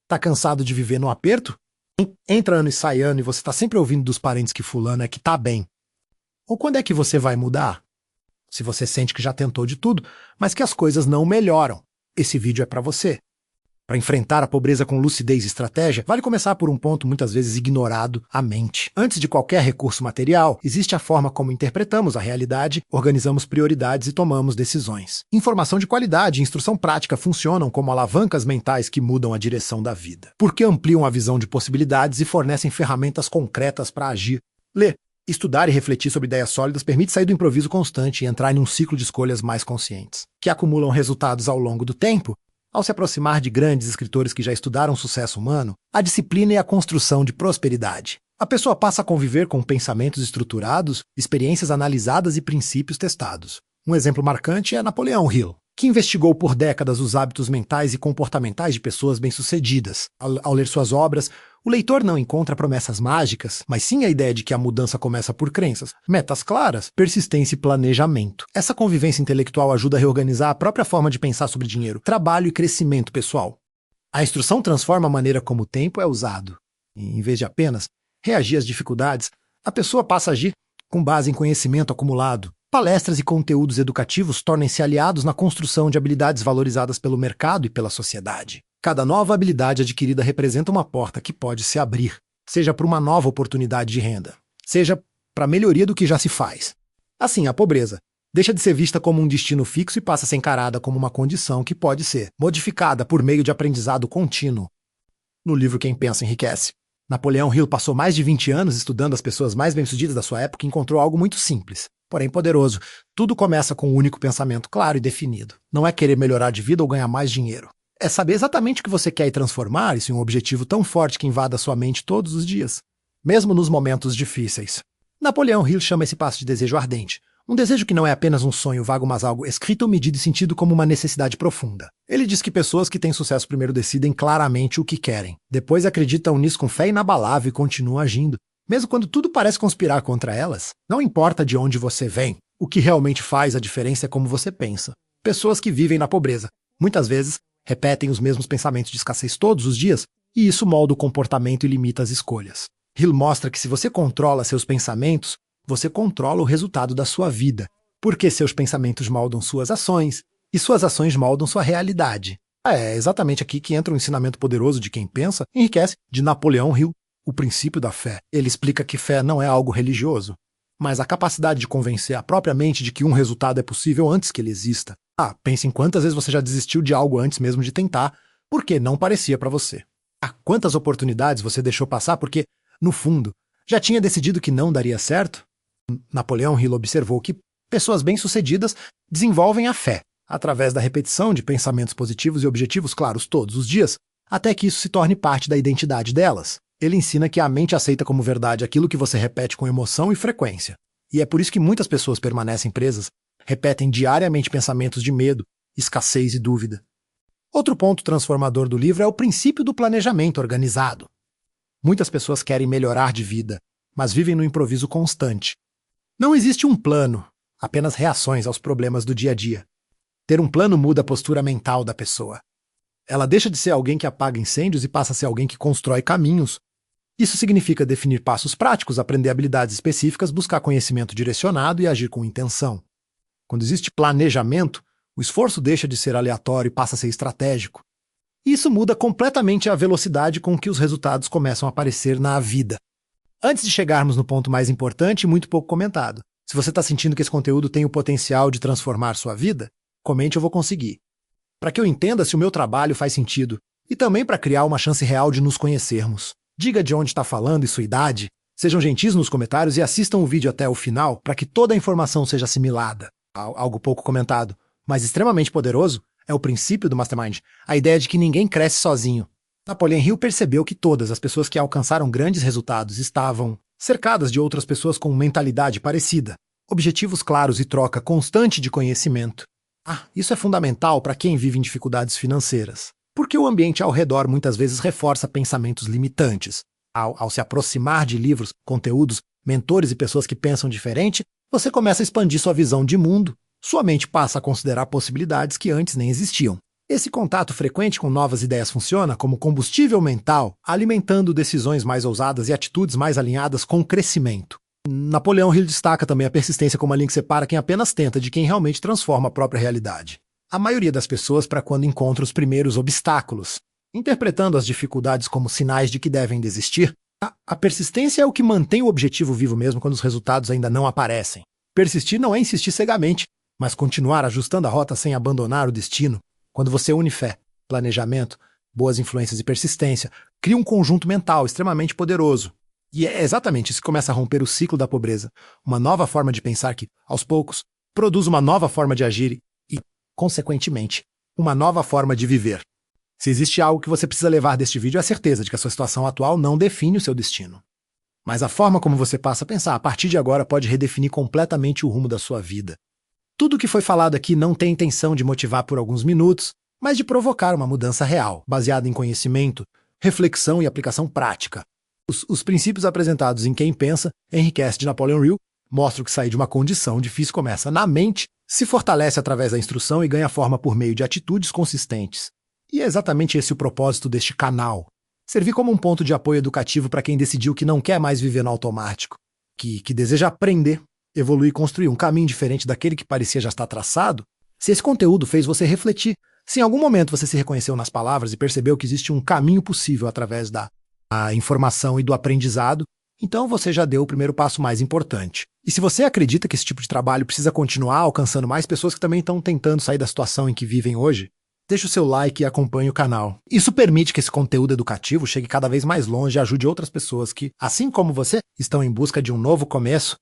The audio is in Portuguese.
Tá cansado de viver no aperto? Entra ano e sai ano e você tá sempre ouvindo dos parentes que fulano é que tá bem. Ou quando é que você vai mudar? Se você sente que já tentou de tudo, mas que as coisas não melhoram, esse vídeo é para você. Para enfrentar a pobreza com lucidez e estratégia, vale começar por um ponto muitas vezes ignorado, a mente. Antes de qualquer recurso material, existe a forma como interpretamos a realidade, organizamos prioridades e tomamos decisões. Informação de qualidade e instrução prática funcionam como alavancas mentais que mudam a direção da vida, porque ampliam a visão de possibilidades e fornecem ferramentas concretas para agir. Ler, estudar e refletir sobre ideias sólidas permite sair do improviso constante e entrar em um ciclo de escolhas mais conscientes, que acumulam resultados ao longo do tempo. Ao se aproximar de grandes escritores que já estudaram o sucesso humano, a disciplina é a construção de prosperidade. A pessoa passa a conviver com pensamentos estruturados, experiências analisadas e princípios testados. Um exemplo marcante é Napoleão Hill, que investigou por décadas os hábitos mentais e comportamentais de pessoas bem-sucedidas. Ao ler suas obras, o leitor não encontra promessas mágicas, mas sim a ideia de que a mudança começa por crenças, metas claras, persistência e planejamento. Essa convivência intelectual ajuda a reorganizar a própria forma de pensar sobre dinheiro, trabalho e crescimento pessoal. A instrução transforma a maneira como o tempo é usado. E, em vez de apenas reagir às dificuldades, a pessoa passa a agir com base em conhecimento acumulado. Palestras e conteúdos educativos tornem-se aliados na construção de habilidades valorizadas pelo mercado e pela sociedade. Cada nova habilidade adquirida representa uma porta que pode se abrir, seja para uma nova oportunidade de renda, seja para a melhoria do que já se faz. Assim, a pobreza deixa de ser vista como um destino fixo e passa a ser encarada como uma condição que pode ser modificada por meio de aprendizado contínuo. No livro Quem Pensa Enriquece, Napoleão Hill passou mais de 20 anos estudando as pessoas mais bem-sucedidas da sua época e encontrou algo muito simples, porém poderoso. Tudo começa com um único pensamento claro e definido. Não é querer melhorar de vida ou ganhar mais dinheiro. É saber exatamente o que você quer e transformar isso em um objetivo tão forte que invada sua mente todos os dias, mesmo nos momentos difíceis. Napoleão Hill chama esse passo de desejo ardente. Um desejo que não é apenas um sonho vago, mas algo escrito, medido e sentido como uma necessidade profunda. Ele diz que pessoas que têm sucesso primeiro decidem claramente o que querem. Depois acreditam nisso com fé inabalável e continuam agindo. Mesmo quando tudo parece conspirar contra elas. Não importa de onde você vem, o que realmente faz a diferença é como você pensa. Pessoas que vivem na pobreza, muitas vezes, repetem os mesmos pensamentos de escassez todos os dias, e isso molda o comportamento e limita as escolhas. Hill mostra que se você controla seus pensamentos, você controla o resultado da sua vida, porque seus pensamentos moldam suas ações, e suas ações moldam sua realidade. É exatamente aqui que entra o ensinamento poderoso de Quem Pensa Enriquece, de Napoleão Hill, o princípio da fé. Ele explica que fé não é algo religioso, mas a capacidade de convencer a própria mente de que um resultado é possível antes que ele exista. Pense em quantas vezes você já desistiu de algo antes mesmo de tentar, porque não parecia para você. Quantas oportunidades você deixou passar porque, no fundo, já tinha decidido que não daria certo? Napoleão Hill observou que pessoas bem-sucedidas desenvolvem a fé, através da repetição de pensamentos positivos e objetivos claros todos os dias, até que isso se torne parte da identidade delas. Ele ensina que a mente aceita como verdade aquilo que você repete com emoção e frequência. E é por isso que muitas pessoas permanecem presas, repetem diariamente pensamentos de medo, escassez e dúvida. Outro ponto transformador do livro é o princípio do planejamento organizado. Muitas pessoas querem melhorar de vida, mas vivem no improviso constante. Não existe um plano, apenas reações aos problemas do dia a dia. Ter um plano muda a postura mental da pessoa. Ela deixa de ser alguém que apaga incêndios e passa a ser alguém que constrói caminhos. Isso significa definir passos práticos, aprender habilidades específicas, buscar conhecimento direcionado e agir com intenção. Quando existe planejamento, o esforço deixa de ser aleatório e passa a ser estratégico. Isso muda completamente a velocidade com que os resultados começam a aparecer na vida. Antes de chegarmos no ponto mais importante e muito pouco comentado, se você está sentindo que esse conteúdo tem o potencial de transformar sua vida, comente Eu Vou Conseguir. Para que eu entenda se o meu trabalho faz sentido e também para criar uma chance real de nos conhecermos. Diga de onde está falando e sua idade, sejam gentis nos comentários e assistam o vídeo até o final para que toda a informação seja assimilada. Algo pouco comentado, mas extremamente poderoso, é o princípio do Mastermind, a ideia de que ninguém cresce sozinho. Napoleão Hill percebeu que todas as pessoas que alcançaram grandes resultados estavam cercadas de outras pessoas com mentalidade parecida, objetivos claros e troca constante de conhecimento. Isso é fundamental para quem vive em dificuldades financeiras, porque o ambiente ao redor muitas vezes reforça pensamentos limitantes. Ao se aproximar de livros, conteúdos, mentores e pessoas que pensam diferente, você começa a expandir sua visão de mundo. Sua mente passa a considerar possibilidades que antes nem existiam. Esse contato frequente com novas ideias funciona como combustível mental, alimentando decisões mais ousadas e atitudes mais alinhadas com o crescimento. Napoleão Hill destaca também a persistência como a linha que separa quem apenas tenta de quem realmente transforma a própria realidade. A maioria das pessoas para quando encontra os primeiros obstáculos, interpretando as dificuldades como sinais de que devem desistir, a persistência é o que mantém o objetivo vivo mesmo quando os resultados ainda não aparecem. Persistir não é insistir cegamente, mas continuar ajustando a rota sem abandonar o destino. Quando você une fé, planejamento, boas influências e persistência, cria um conjunto mental extremamente poderoso. E é exatamente isso que começa a romper o ciclo da pobreza. Uma nova forma de pensar que, aos poucos, produz uma nova forma de agir e, consequentemente, uma nova forma de viver. Se existe algo que você precisa levar deste vídeo é a certeza de que a sua situação atual não define o seu destino. Mas a forma como você passa a pensar a partir de agora pode redefinir completamente o rumo da sua vida. Tudo o que foi falado aqui não tem intenção de motivar por alguns minutos, mas de provocar uma mudança real, baseada em conhecimento, reflexão e aplicação prática. Os princípios apresentados em Quem Pensa Enriquece de Napoleon Hill mostram que sair de uma condição difícil começa na mente, se fortalece através da instrução e ganha forma por meio de atitudes consistentes. E é exatamente esse o propósito deste canal. Servir como um ponto de apoio educativo para quem decidiu que não quer mais viver no automático, que deseja aprender, evoluir e construir um caminho diferente daquele que parecia já estar traçado. Se esse conteúdo fez você refletir, se em algum momento você se reconheceu nas palavras e percebeu que existe um caminho possível através da informação e do aprendizado, então você já deu o primeiro passo mais importante. E se você acredita que esse tipo de trabalho precisa continuar alcançando mais pessoas que também estão tentando sair da situação em que vivem hoje, deixe o seu like e acompanhe o canal. Isso permite que esse conteúdo educativo chegue cada vez mais longe e ajude outras pessoas que, assim como você, estão em busca de um novo começo